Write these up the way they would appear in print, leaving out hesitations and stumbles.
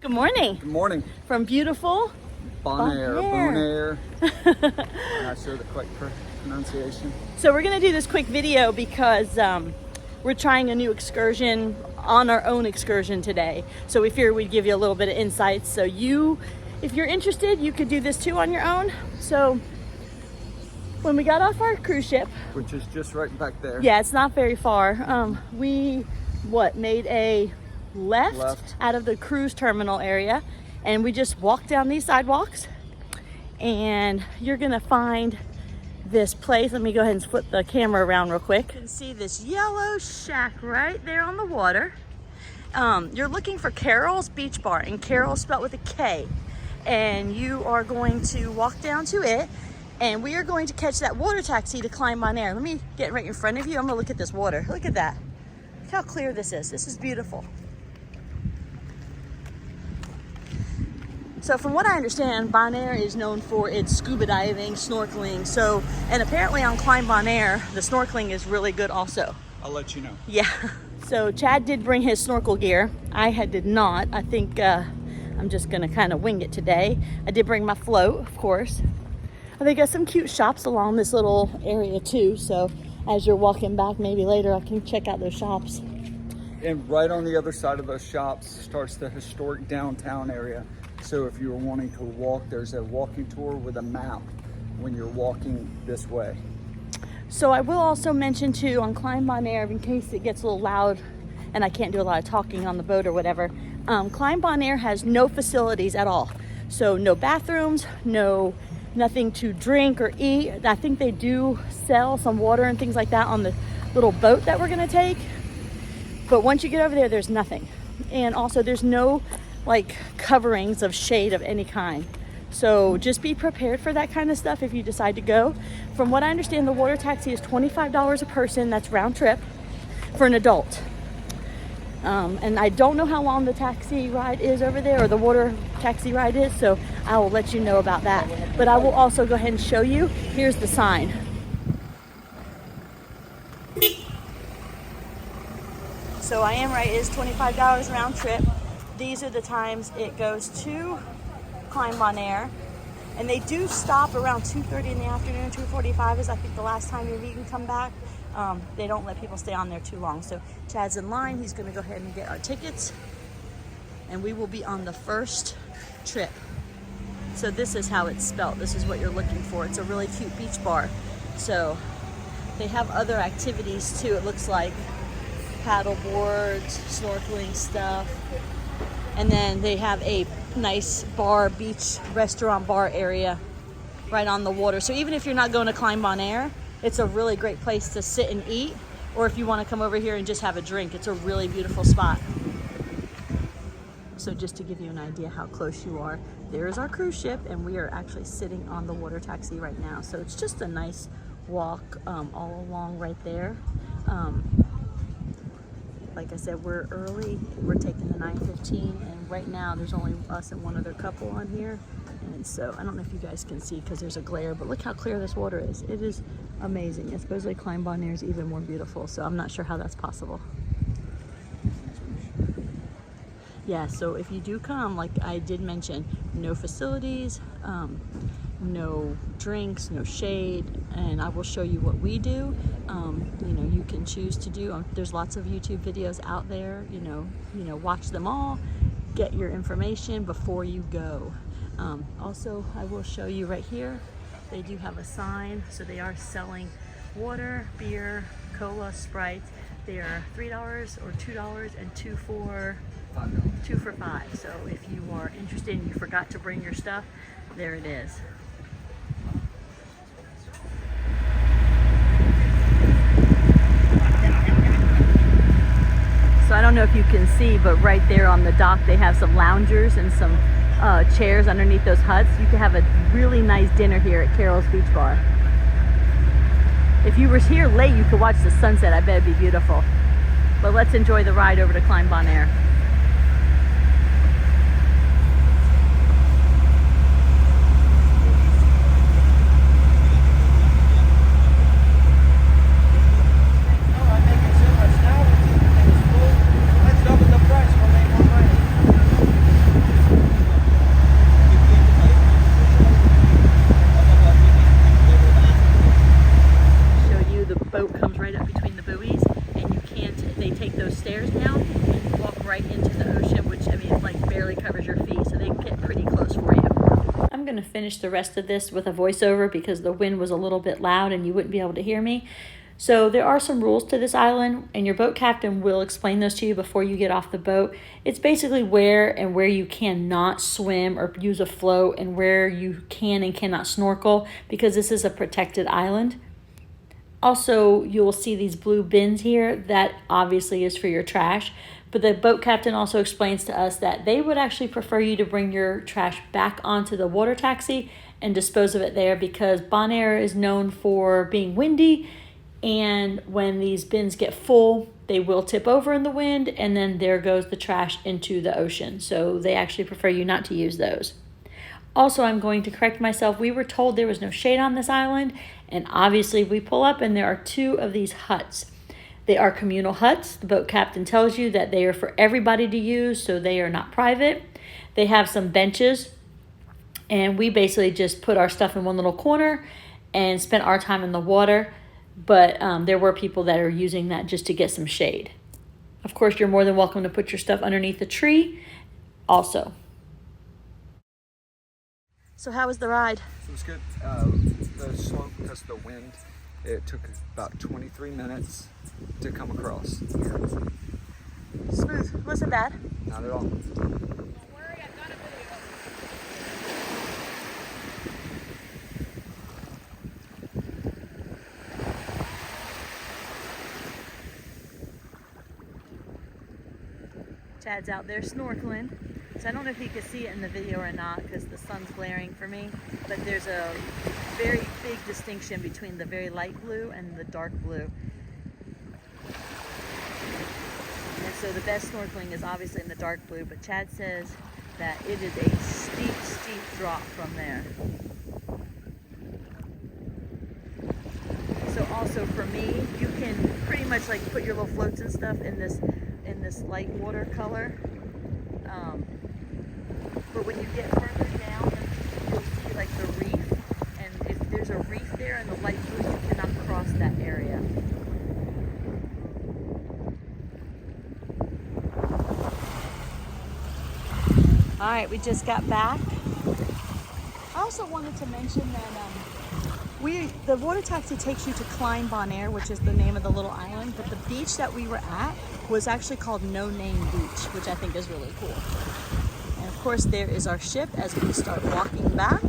Good morning. Good morning. From beautiful Bonaire. I'm not sure the correct pronunciation. So we're going to do this quick video because we're trying a new excursion on our own excursion today. So we figured we'd give you a little bit of insights. So if you're interested, you could do this too on your own. So when we got off our cruise ship, which is just right back there. Yeah, it's not very far. We made a left out of the cruise terminal area, and we just walked down these sidewalks, and you're gonna find this place. Let me go ahead and flip the camera around real quick. You can see this yellow shack right there on the water. You're looking for Carol's Beach Bar, and Carol spelled with a K, and you are going to walk down to it, and we are going to catch that water taxi to Klein Bonaire. Let me get right in front of you. I'm gonna look at this water. Look at that. Look how clear this is. This is beautiful. So from what I understand, Bonaire is known for its scuba diving, snorkeling. So, and apparently on Klein Bonaire, the snorkeling is really good also. I'll let you know. Yeah. So Chad did bring his snorkel gear. I did not. I think I'm just gonna kind of wing it today. I did bring my float, of course. They got some cute shops along this little area too. So as you're walking back, maybe later, I can check out those shops. And right on the other side of those shops starts the historic downtown area. So if you were wanting to walk, there's a walking tour with a map when you're walking this way. So I will also mention too, on Klein Bonaire, in case it gets a little loud and I can't do a lot of talking on the boat or whatever, Klein Bonaire has no facilities at all. So no bathrooms, nothing to drink or eat. I think they do sell some water and things like that on the little boat that we're gonna take. But once you get over there, there's nothing. And also there's no coverings of shade of any kind. So just be prepared for that kind of stuff if you decide to go. From what I understand, the water taxi is $25 a person. That's round trip for an adult. And I don't know how long the taxi ride is over there, or the water taxi ride is, so I will let you know about that. But I will also go ahead and show you. Here's the sign. So I am right, it is $25 round trip. These are the times it goes to Klein Bonaire, and they do stop around 2:30 in the afternoon. 2:45 is I think the last time you can come back. They don't let people stay on there too long. So Chad's in line. He's going to go ahead and get our tickets, and we will be on the first trip. So this is how it's spelled. This is what you're looking for. It's a really cute beach bar. So they have other activities too. It looks like paddle boards, snorkeling stuff. And then they have a nice bar, beach, restaurant bar area right on the water. So even if you're not going to Klein Bonaire, it's a really great place to sit and eat. Or if you want to come over here and just have a drink, it's a really beautiful spot. So just to give you an idea how close you are, there is our cruise ship, and we are actually sitting on the water taxi right now. So it's just a nice walk all along right there. Like I said, we're early. We're taking the 9:15, and right now there's only us and one other couple on here. And so I don't know if you guys can see because there's a glare, but look how clear this water is. It is amazing. And supposedly Klein Bonaire is even more beautiful, so I'm not sure how that's possible. Yeah, so if you do come, like I did mention, no facilities, no drinks, no shade, and I will show you what we do. You can choose to do. There's lots of YouTube videos out there. Watch them all. Get your information before you go. Also, I will show you right here. They do have a sign, so they are selling water, beer, cola, Sprite. They are $3 or $2 and two for $5. So if you are interested and you forgot to bring your stuff, there it is. So I don't know if you can see, but right there on the dock, they have some loungers and some chairs underneath those huts. You can have a really nice dinner here at Carol's Beach Bar. If you were here late, you could watch the sunset. I bet it'd be beautiful. But let's enjoy the ride over to Klein Bonaire. Let's double the price for me. going to finish the rest of this with a voiceover because the wind was a little bit loud and you wouldn't be able to hear me. So there are some rules to this island, and your boat captain will explain those to you before you get off the boat. It's basically where you cannot swim or use a float, and where you can and cannot snorkel, because this is a protected island. Also, you'll see these blue bins here. That obviously is for your trash. But the boat captain also explains to us that they would actually prefer you to bring your trash back onto the water taxi and dispose of it there, because Bonaire is known for being windy. And when these bins get full, they will tip over in the wind, and then there goes the trash into the ocean. So they actually prefer you not to use those. Also, I'm going to correct myself. We were told there was no shade on this island, and obviously we pull up and there are 2 of these huts. They are communal huts. The boat captain tells you that they are for everybody to use, so they are not private. They have some benches, and we basically just put our stuff in one little corner and spent our time in the water. But there were people that are using that just to get some shade. Of course, you're more than welcome to put your stuff underneath the tree also. So how was the ride? It was good. The slope, because of the wind, it took about 23 minutes to come across. Smooth. Wasn't bad. Not at all. Chad's out there snorkeling. So I don't know if you can see it in the video or not because the sun's glaring for me, but there's a very big distinction between the very light blue and the dark blue. And so the best snorkeling is obviously in the dark blue, but Chad says that it is a steep, steep drop from there. So also for me, you can pretty much like put your little floats and stuff in this light water color. But when you get further down, you'll see like the reef, and if there's a reef there in the light blue, you cannot cross that area. All right, we just got back. I also wanted to mention that the water taxi takes you to Klein Bonaire, which is the name of the little island, but the beach that we were at was actually called No Name Beach, which I think is really cool. And of course, there is our ship as we start walking back.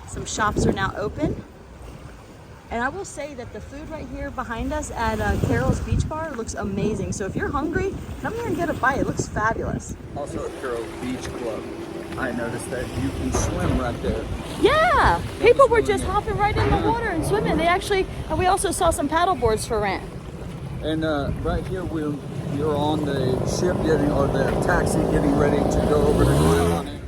Some shops are now open. And I will say that the food right here behind us at Carol's Beach Bar looks amazing. So if you're hungry, come here and get a bite. It looks fabulous. Also at Carol's Beach Club, I noticed that you can swim right there. Yeah, people were just hopping right in the water and swimming. And we also saw some paddle boards for rent. And right here, you're on the ship or the taxi getting ready to go over to Klein Bonaire.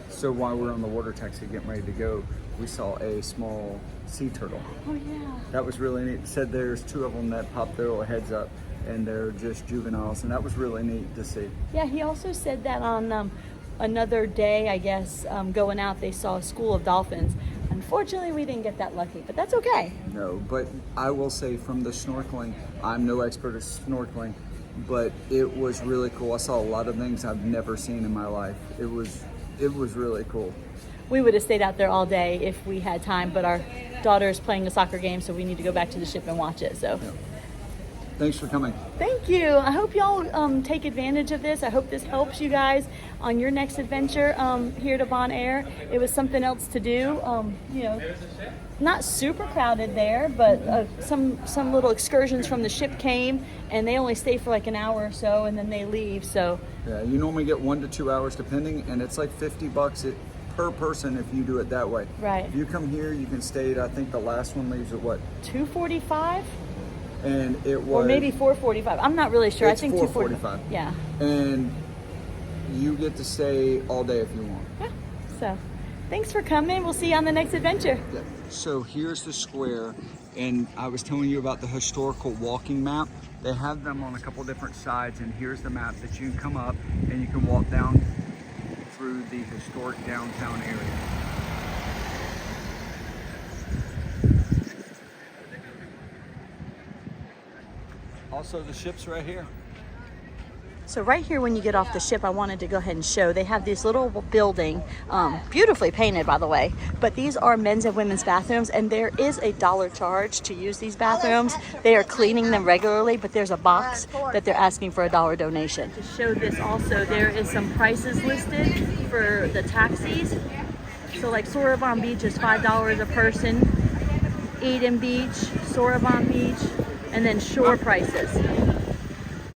So while we're on the water taxi getting ready to go, we saw a small sea turtle. Oh yeah. That was really neat. It said there's 2 of them that popped their little heads up, and they're just juveniles, and that was really neat to see. Yeah, he also said that on another day, I guess, going out, they saw a school of dolphins. Unfortunately, we didn't get that lucky, but that's okay. No, but I will say from the snorkeling, I'm no expert at snorkeling, but it was really cool. I saw a lot of things I've never seen in my life. It was really cool. We would have stayed out there all day if we had time, but our daughter is playing a soccer game, so we need to go back to the ship and watch it. So. Yeah. Thanks for coming. Thank you. I hope y'all take advantage of this. I hope this helps you guys on your next adventure here to Bonaire. It was something else to do. Not super crowded there, but some little excursions from the ship came, and they only stay for like an hour or so, and then they leave. So yeah, you normally get 1 to 2 hours depending, and it's like $50 per person if you do it that way. Right. If you come here, you can stay at, I think the last one leaves at what? $245. And it was, or maybe $445. I'm not really sure. It's I think $445. Yeah. And you get to stay all day if you want. Yeah. So, thanks for coming. We'll see you on the next adventure. Yeah. So here's the square, and I was telling you about the historical walking map. They have them on a couple different sides, and here's the map that you can come up and you can walk down through the historic downtown area. Also, the ship's right here. So right here when you get off the ship, I wanted to go ahead and show, they have this little building, beautifully painted by the way, but these are men's and women's bathrooms, and there is a $1 charge to use these bathrooms. They are cleaning them regularly, but there's a box that they're asking for a $1 donation. To show this also, there is some prices listed for the taxis. So like Soravan Beach is $5 a person, Eden Beach, Soravan Beach, and then shore prices.